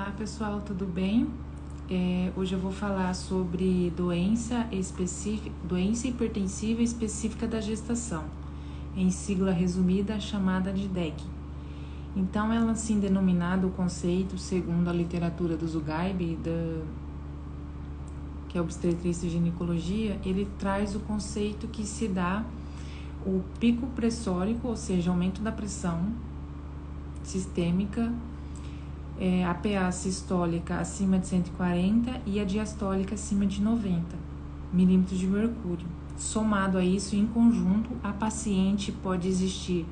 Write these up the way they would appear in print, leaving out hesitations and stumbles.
Olá pessoal, tudo bem? Hoje eu vou falar sobre doença hipertensiva específica da gestação, em sigla resumida chamada de DEG. Então, ela assim denominada o conceito, segundo a literatura do Zugaib, que é obstetrícia e ginecologia, ele traz o conceito que se dá o pico pressórico, ou seja, aumento da pressão sistêmica, a PA sistólica acima de 140 e a diastólica acima de 90 milímetros de mercúrio. Somado a isso, em conjunto, a paciente pode existir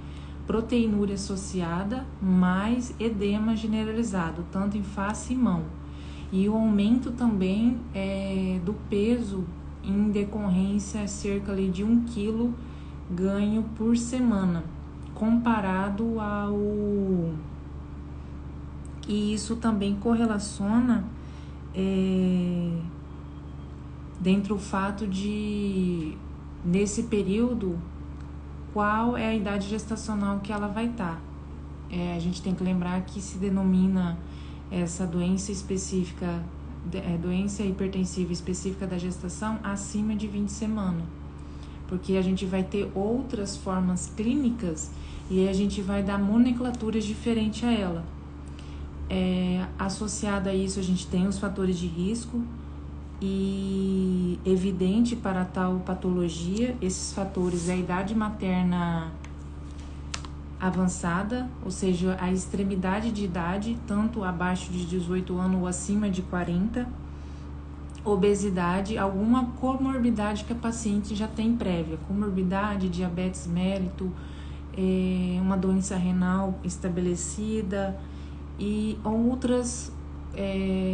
proteinúria associada mais edema generalizado, tanto em face e mão. E o aumento também do peso em decorrência cerca ali de 1 quilo ganho por semana, comparado ao... E isso também correlaciona dentro do fato de, nesse período, qual é a idade gestacional que ela vai estar. A gente tem que lembrar que se denomina essa doença específica, doença hipertensiva específica da gestação acima de 20 semanas. Porque a gente vai ter outras formas clínicas e a gente vai dar nomenclaturas diferentes a ela. Associada a isso, a gente tem os fatores de risco e evidente para tal patologia. Esses fatores é a idade materna avançada, ou seja, a extremidade de idade, tanto abaixo de 18 anos ou acima de 40, obesidade, alguma comorbidade que a paciente já tem prévia, comorbidade, diabetes mellitus, uma doença renal estabelecida, e outras,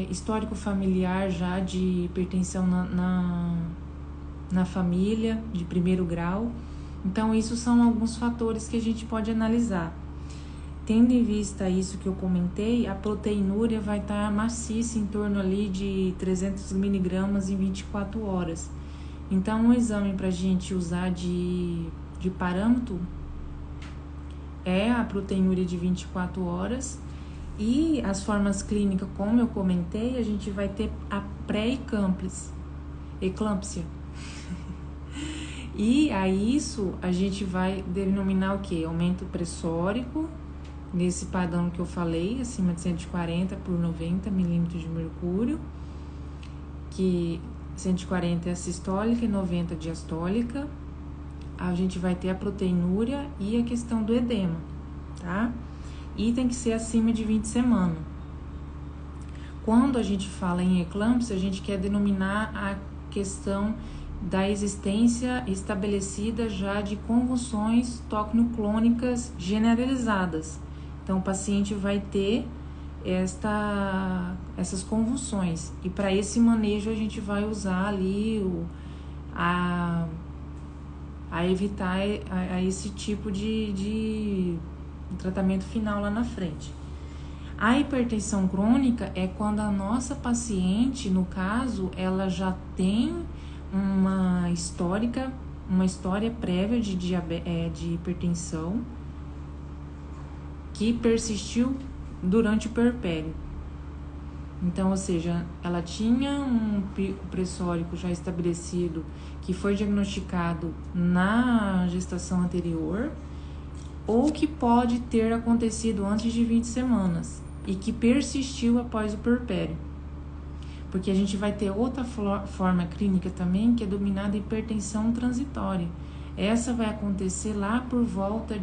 histórico familiar já de hipertensão na família, de primeiro grau. Então, isso são alguns fatores que a gente pode analisar. Tendo em vista isso que eu comentei, a proteinúria vai estar maciça, em torno ali de 300 miligramas em 24 horas. Então, um exame para a gente usar de parâmetro é a proteinúria de 24 horas. E as formas clínicas, como eu comentei, a gente vai ter a pré-eclâmpsia. E a isso a gente vai denominar o que? Aumento pressórico, nesse padrão que eu falei, acima de 140 por 90 milímetros de mercúrio, que 140 é a sistólica e 90 diastólica. A gente vai ter a proteinúria e a questão do edema, tá? E tem que ser acima de 20 semanas. Quando a gente fala em eclâmpsia, a gente quer denominar a questão da existência estabelecida já de convulsões tóxico-clônicas generalizadas. Então, o paciente vai ter essas convulsões. E para esse manejo, a gente vai usar ali a evitar esse tipo de tratamento final lá na frente. A hipertensão crônica é quando a nossa paciente, no caso, ela já tem uma história prévia de hipertensão que persistiu durante o puerpério. Então, ou seja, ela tinha um pico pressórico já estabelecido que foi diagnosticado na gestação anterior, ou que pode ter acontecido antes de 20 semanas e que persistiu após o puerpério. Porque a gente vai ter outra forma clínica também, que é dominada hipertensão transitória. Essa vai acontecer lá por volta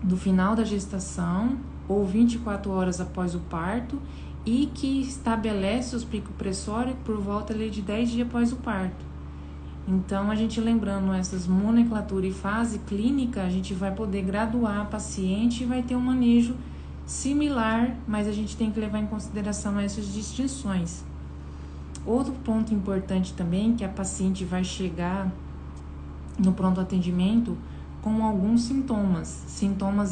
do final da gestação ou 24 horas após o parto e que estabelece os picos pressóricos por volta ali de 10 dias após o parto. Então, a gente lembrando essas nomenclatura e fase clínica, a gente vai poder graduar a paciente e vai ter um manejo similar, mas a gente tem que levar em consideração essas distinções. Outro ponto importante também, que a paciente vai chegar no pronto atendimento com alguns sintomas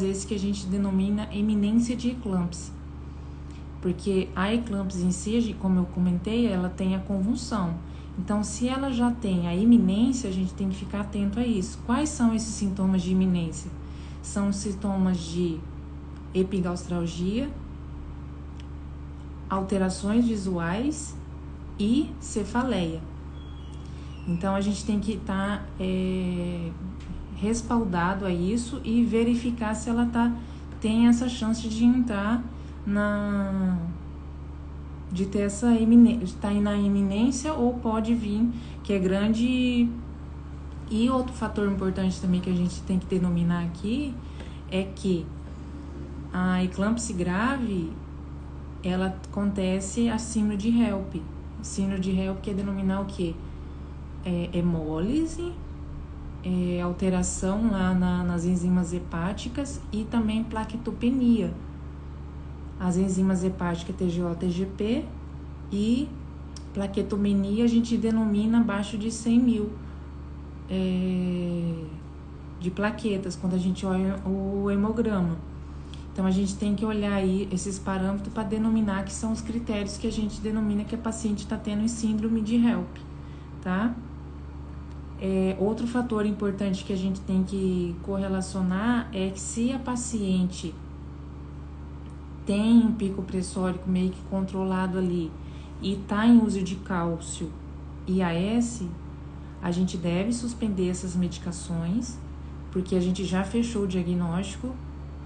esses que a gente denomina eminência de eclâmpsia. Porque a eclâmpsia em si, como eu comentei, ela tem a convulsão. Então, se ela já tem a iminência, a gente tem que ficar atento a isso. Quais são esses sintomas de iminência? São sintomas de epigaustralgia, alterações visuais e cefaleia. Então a gente tem que estar respaldado a isso e verificar se ela tem essa chance de entrar de ter essa estar na iminência, ou pode vir que é grande. E outro fator importante também que a gente tem que denominar aqui é que a eclâmpsia grave, ela acontece a síndrome de HELP. Síndrome de HELP quer denominar o quê? Hemólise, alteração lá nas enzimas hepáticas e também plaquetopenia. As enzimas hepáticas TGO, TGP, e plaquetomenia a gente denomina abaixo de 100 mil de plaquetas, quando a gente olha o hemograma. Então a gente tem que olhar aí esses parâmetros para denominar, que são os critérios que a gente denomina que a paciente está tendo síndrome de HELP, tá? Outro fator importante que a gente tem que correlacionar é que se a paciente tem um pico pressórico meio que controlado ali e está em uso de cálcio e AS, a gente deve suspender essas medicações, porque a gente já fechou o diagnóstico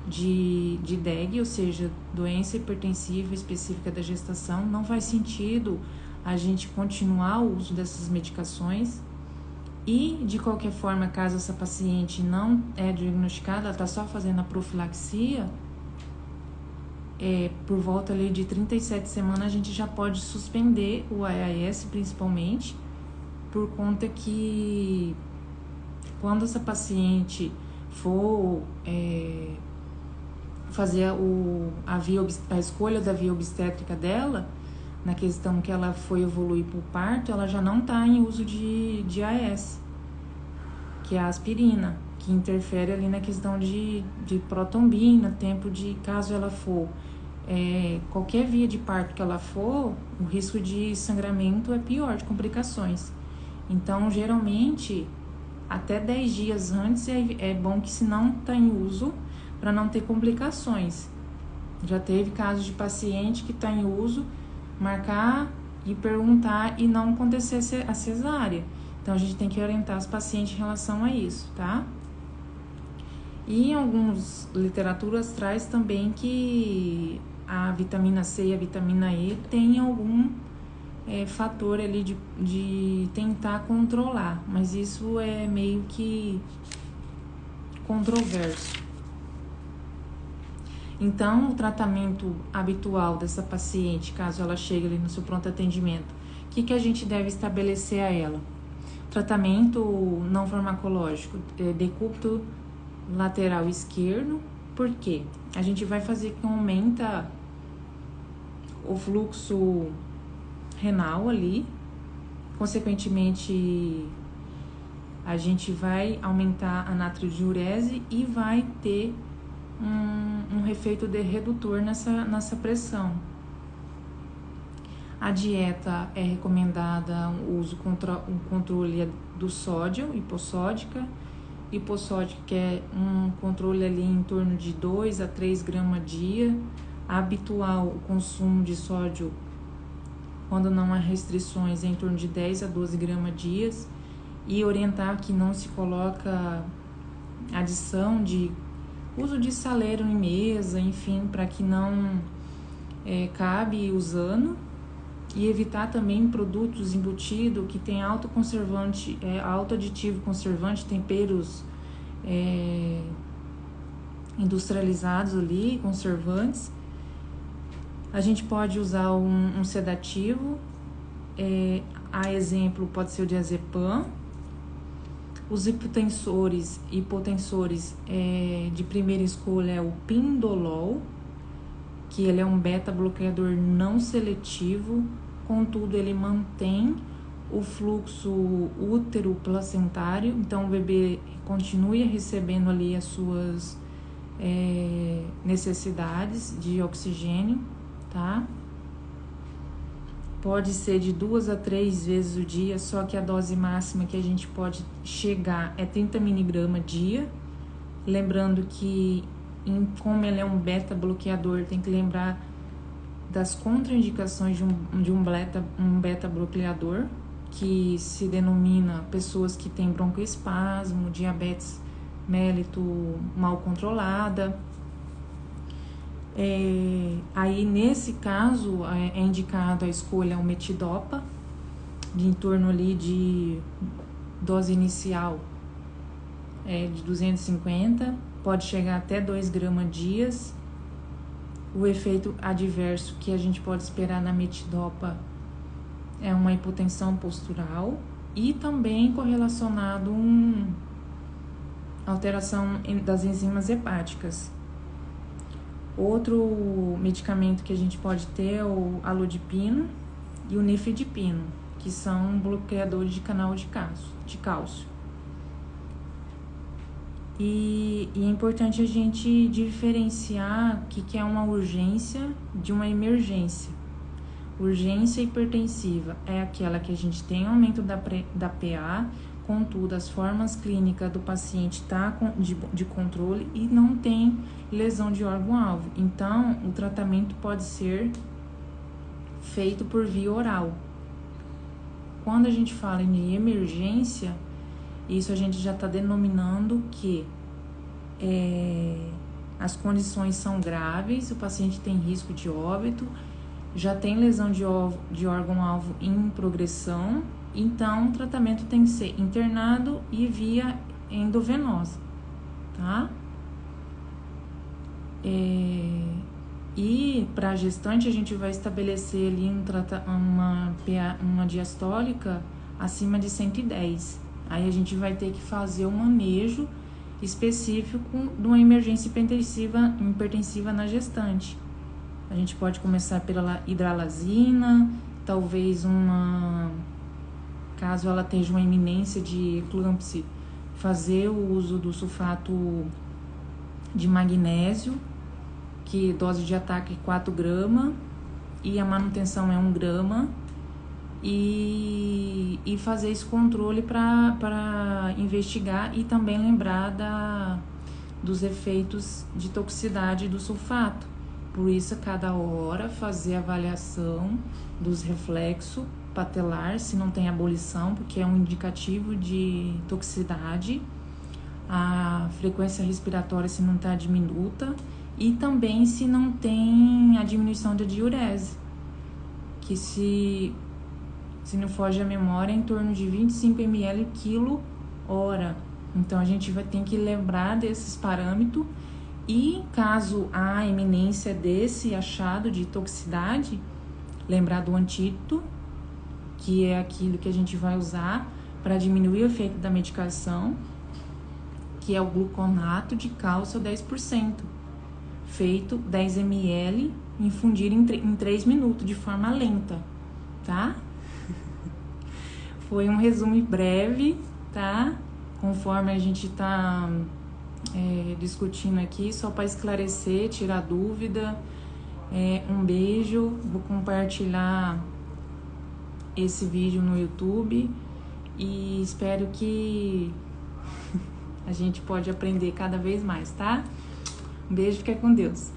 de DEG, ou seja, doença hipertensiva específica da gestação. Não faz sentido a gente continuar o uso dessas medicações. E, de qualquer forma, caso essa paciente não é diagnosticada, ela está só fazendo a profilaxia, por volta ali de 37 semanas, a gente já pode suspender o AAS, principalmente, por conta que quando essa paciente for fazer a escolha da via obstétrica dela, na questão que ela foi evoluir para o parto, ela já não está em uso de AS, que é a aspirina, que interfere ali na questão de protombina, tempo de, caso ela for, qualquer via de parto que ela for, o risco de sangramento é pior, de complicações. Então, geralmente, até 10 dias antes é bom que, se não está em uso, para não ter complicações. Já teve casos de paciente que está em uso, marcar e perguntar e não acontecer a cesárea. Então, a gente tem que orientar os pacientes em relação a isso, tá? E em algumas literaturas traz também que a vitamina C e a vitamina E tem algum fator ali de tentar controlar, mas isso é meio que controverso. Então, o tratamento habitual dessa paciente, caso ela chegue ali no seu pronto atendimento, o que a gente deve estabelecer a ela? Tratamento não farmacológico, decúbito lateral esquerdo. Por quê? A gente vai fazer que aumenta o fluxo renal ali, consequentemente a gente vai aumentar a natridiurese e vai ter um efeito de redutor nessa pressão. A dieta é recomendada o uso um controle do sódio, hipossódica, que é um controle ali em torno de 2 a 3 gramas dia. Habitual o consumo de sódio, quando não há restrições, é em torno de 10 a 12 gramas dias, e orientar que não se coloca adição de uso de saleiro em mesa, enfim, para que não cabe usando, e evitar também produtos embutidos que tem alto conservante, alto aditivo conservante, temperos industrializados ali, conservantes. A gente pode usar um sedativo, a exemplo pode ser o diazepam. Os hipotensores de primeira escolha é o pindolol, que ele é um beta-bloqueador não seletivo, contudo ele mantém o fluxo útero-placentário, então o bebê continue recebendo ali as suas necessidades de oxigênio, tá? Pode ser de 2 a 3 vezes o dia, só que a dose máxima que a gente pode chegar é 30 mg dia. Lembrando que, como ele é um beta-bloqueador, tem que lembrar das contraindicações de um beta-bloqueador, que se denomina pessoas que têm broncoespasmo, diabetes mellito mal controlada. Aí, nesse caso, é indicado a escolha o metidopa, de em torno ali de dose inicial de 250, pode chegar até 2 gramas dias. O efeito adverso que a gente pode esperar na metidopa é uma hipotensão postural e também correlacionado alteração das enzimas hepáticas. Outro medicamento que a gente pode ter é o alodipino e o nifedipino, que são bloqueadores de canal de cálcio. E é importante a gente diferenciar o que é uma urgência de uma emergência. Urgência hipertensiva é aquela que a gente tem aumento da PA, contudo, as formas clínicas do paciente tá de controle e não tem lesão de órgão-alvo. Então, o tratamento pode ser feito por via oral. Quando a gente fala em emergência, isso a gente já está denominando que as condições são graves, o paciente tem risco de óbito, já tem lesão de órgão-alvo em progressão, então o tratamento tem que ser internado e via endovenosa, tá? E para a gestante a gente vai estabelecer ali uma diastólica acima de 110. Aí a gente vai ter que fazer um manejo específico de uma emergência hipertensiva na gestante. A gente pode começar pela hidralazina, talvez caso ela tenha uma iminência de eclâmpsia, fazer o uso do sulfato de magnésio, que dose de ataque 4 gramas e a manutenção é 1 grama, e fazer esse controle para investigar e também lembrar dos efeitos de toxicidade do sulfato. Por isso, a cada hora, fazer avaliação dos reflexos patelar, se não tem abolição, porque é um indicativo de toxicidade, a frequência respiratória se não está diminuta, e também se não tem a diminuição da diurese, que se não foge a memória, é em torno de 25 ml quilo hora. Então, a gente ter que lembrar desses parâmetros. E caso há iminência desse achado de toxicidade, lembrar do antídoto, que é aquilo que a gente vai usar para diminuir o efeito da medicação, que é o gluconato de cálcio 10%, feito 10 ml, infundir em 3 minutos, de forma lenta, tá? Foi um resumo breve, tá? Conforme a gente tá discutindo aqui, só para esclarecer, tirar dúvida. Um beijo, vou compartilhar esse vídeo no YouTube e espero que a gente pode aprender cada vez mais, tá? Um beijo, fica com Deus.